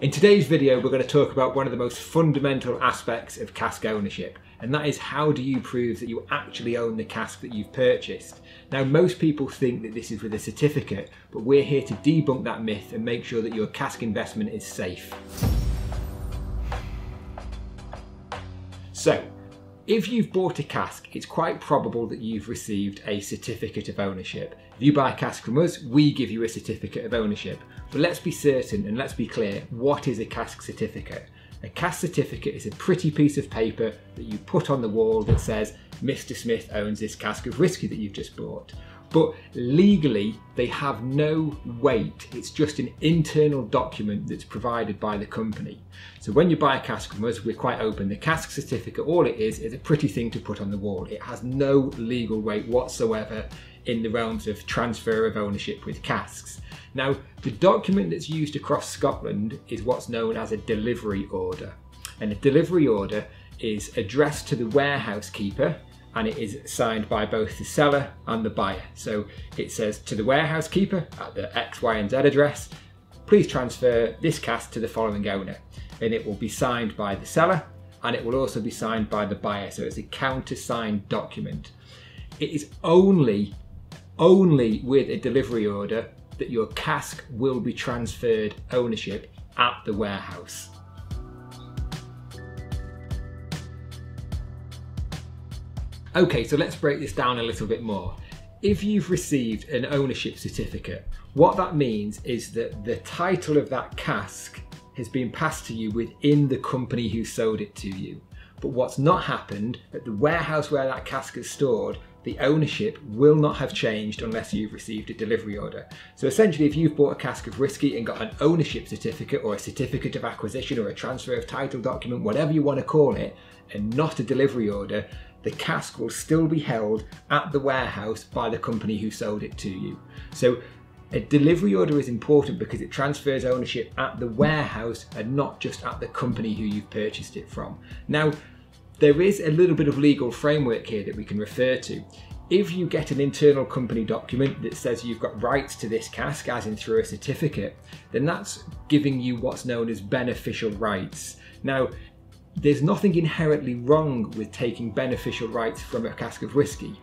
In today's video, we're going to talk about one of the most fundamental aspects of cask ownership, and that is how do you prove that you actually own the cask that you've purchased. Now, most people think that this is with a certificate, but we're here to debunk that myth and make sure that your cask investment is safe. So, if you've bought a cask, it's quite probable that you've received a certificate of ownership. If you buy a cask from us, we give you a certificate of ownership. But let's be certain and let's be clear, what is a cask certificate? A cask certificate is a pretty piece of paper that you put on the wall that says, Mr. Smith owns this cask of whisky that you've just bought. But legally, they have no weight. It's just an internal document that's provided by the company. So when you buy a cask from us, we're quite open. The cask certificate, all it is a pretty thing to put on the wall. It has no legal weight whatsoever in the realms of transfer of ownership with casks. Now, the document that's used across Scotland is what's known as a delivery order. And a delivery order is addressed to the warehouse keeper, and it is signed by both the seller and the buyer. So it says to the warehouse keeper at the X, Y and Z address, please transfer this cask to the following owner. And it will be signed by the seller and it will also be signed by the buyer. So it's a countersigned document. It is only with a delivery order that your cask will be transferred ownership at the warehouse. Okay, so let's break this down a little bit more. If you've received an ownership certificate, what that means is that the title of that cask has been passed to you within the company who sold it to you. But what's not happened, at the warehouse where that cask is stored, the ownership will not have changed unless you've received a delivery order. So essentially, if you've bought a cask of whisky and got an ownership certificate or a certificate of acquisition or a transfer of title document, whatever you want to call it, and not a delivery order, the cask will still be held at the warehouse by the company who sold it to you. So a delivery order is important because it transfers ownership at the warehouse and not just at the company who you've purchased it from. Now, there is a little bit of legal framework here that we can refer to. If you get an internal company document that says you've got rights to this cask, as in through a certificate, then that's giving you what's known as beneficial rights. Now, there's nothing inherently wrong with taking beneficial rights from a cask of whisky.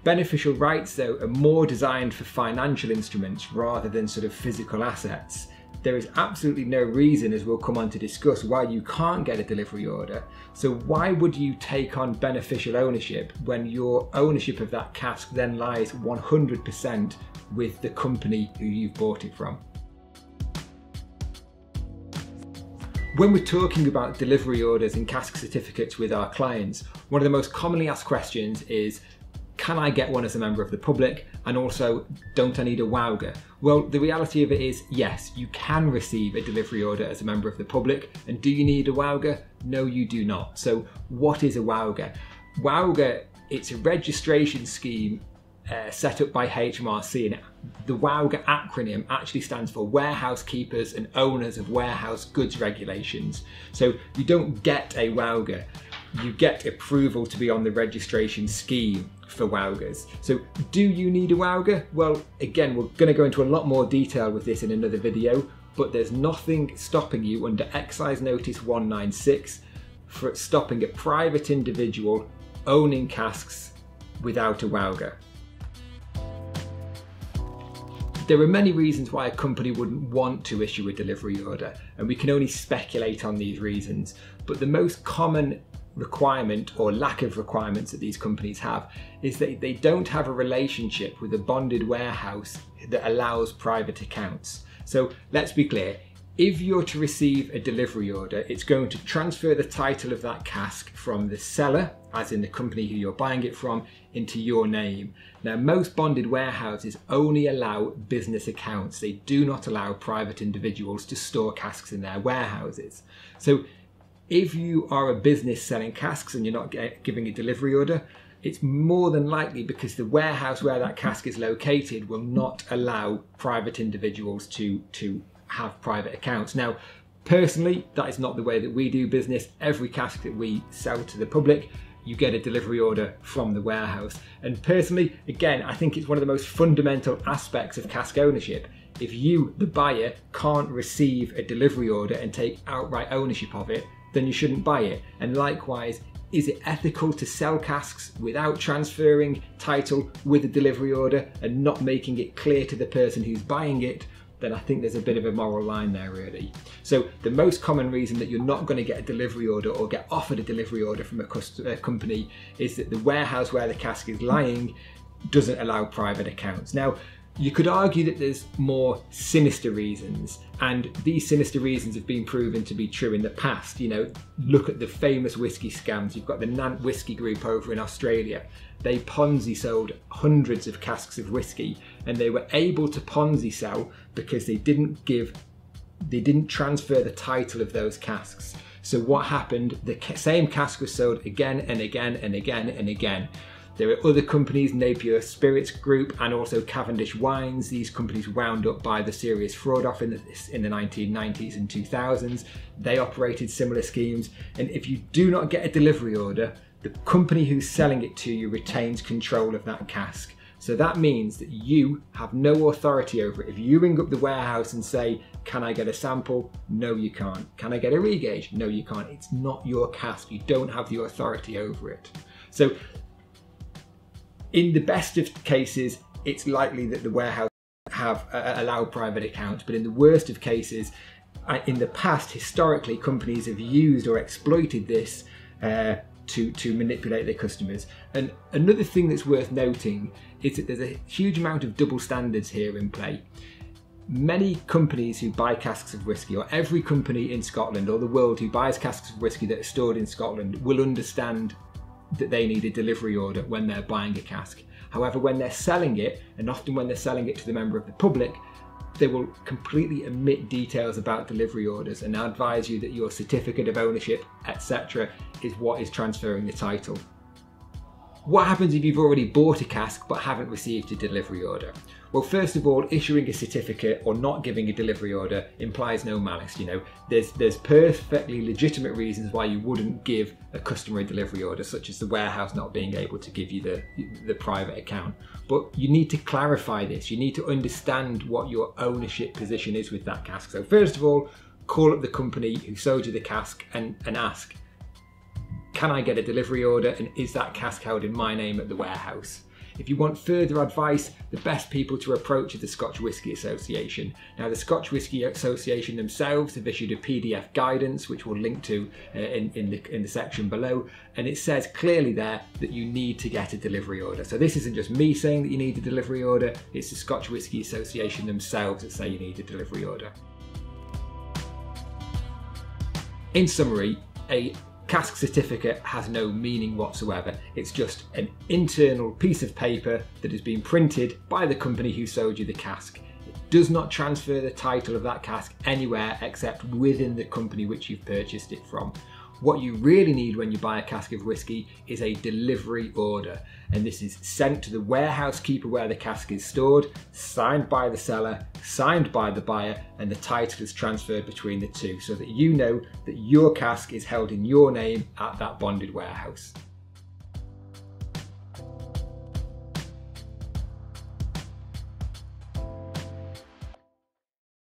Beneficial rights, though, are more designed for financial instruments rather than sort of physical assets. There is absolutely no reason, as we'll come on to discuss, why you can't get a delivery order. So why would you take on beneficial ownership when your ownership of that cask then lies 100% with the company who you've bought it from? When we're talking about delivery orders and cask certificates with our clients, one of the most commonly asked questions is, can I get one as a member of the public? And also, don't I need a WOWGA? Well, the reality of it is, yes, you can receive a delivery order as a member of the public. And do you need a WOWGA? No, you do not. So what is a WOWGA? WOWGA, it's a registration scheme set up by HMRC, and the WOWGA acronym actually stands for Warehouse Keepers and Owners of Warehouse Goods Regulations. So you don't get a WOWGA, you get approval to be on the registration scheme for WOWGAs. So do you need a WOWGA? Well, again, we're going to go into a lot more detail with this in another video, but there's nothing stopping you under Excise Notice 196 for stopping a private individual owning casks without a WOWGA. There are many reasons why a company wouldn't want to issue a delivery order, and we can only speculate on these reasons. But the most common requirement or lack of requirements that these companies have is that they don't have a relationship with a bonded warehouse that allows private accounts. So let's be clear, if you're to receive a delivery order, it's going to transfer the title of that cask from the seller, as in the company who you're buying it from, into your name. Now, most bonded warehouses only allow business accounts. They do not allow private individuals to store casks in their warehouses. So if you are a business selling casks and you're not giving a delivery order, it's more than likely because the warehouse where that cask is located will not allow private individuals to have private accounts. Now, personally, that is not the way that we do business. Every cask that we sell to the public, you get a delivery order from the warehouse. And personally, again, I think it's one of the most fundamental aspects of cask ownership. if you, the buyer, can't receive a delivery order and take outright ownership of it, then you shouldn't buy it. And likewise, is it ethical to sell casks without transferring title with a delivery order and not making it clear to the person who's buying it? Then I think there's a bit of a moral line there, really. So the most common reason that you're not going to get a delivery order or get offered a delivery order from a company is that the warehouse where the cask is lying doesn't allow private accounts. Now, you could argue that there's more sinister reasons, and these sinister reasons have been proven to be true in the past. You know, look at the famous whiskey scams. You've got the Nant Whisky Group over in Australia. They Ponzi sold hundreds of casks of whiskey, and they were able to Ponzi sell because they didn't transfer the title of those casks. So what happened? The same cask was sold again and again and again and again. There were other companies, Napier Spirits Group and also Cavendish Wines. These companies wound up by the serious fraud off in the 1990s and 2000s. They operated similar schemes. And if you do not get a delivery order, the company who's selling it to you retains control of that cask. So that means that you have no authority over it. If you ring up the warehouse and say, can I get a sample? No, you can't. Can I get a regauge? No, you can't. It's not your cask. You don't have the authority over it. So in the best of cases, it's likely that the warehouse have allowed private accounts, but in the worst of cases, in the past, historically, companies have used or exploited this to manipulate their customers. And another thing that's worth noting is that there's a huge amount of double standards here in play. Many companies who buy casks of whiskey, or every company in Scotland or the world who buys casks of whiskey that are stored in Scotland, will understand that they need a delivery order when they're buying a cask. However, when they're selling it, and often when they're selling it to the member of the public, they will completely omit details about delivery orders and advise you that your certificate of ownership, etc., is what is transferring the title. What happens if you've already bought a cask but haven't received a delivery order? Well, first of all, issuing a certificate or not giving a delivery order implies no malice. You know, there's perfectly legitimate reasons why you wouldn't give a customer a delivery order, such as the warehouse not being able to give you the private account. But you need to clarify this. You need to understand what your ownership position is with that cask. So first of all, call up the company who sold you the cask and ask, can I get a delivery order, and is that cask held in my name at the warehouse? If you want further advice, the best people to approach is the Scotch Whisky Association. Now, the Scotch Whisky Association themselves have issued a PDF guidance, which we'll link to in the section below, and it says clearly there that you need to get a delivery order. So this isn't just me saying that you need a delivery order, it's the Scotch Whisky Association themselves that say you need a delivery order. In summary, a cask certificate has no meaning whatsoever. It's just an internal piece of paper that has been printed by the company who sold you the cask. It does not transfer the title of that cask anywhere except within the company which you've purchased it from. What you really need when you buy a cask of whiskey is a delivery order, and this is sent to the warehouse keeper where the cask is stored, signed by the seller, signed by the buyer, and the title is transferred between the two so that you know that your cask is held in your name at that bonded warehouse.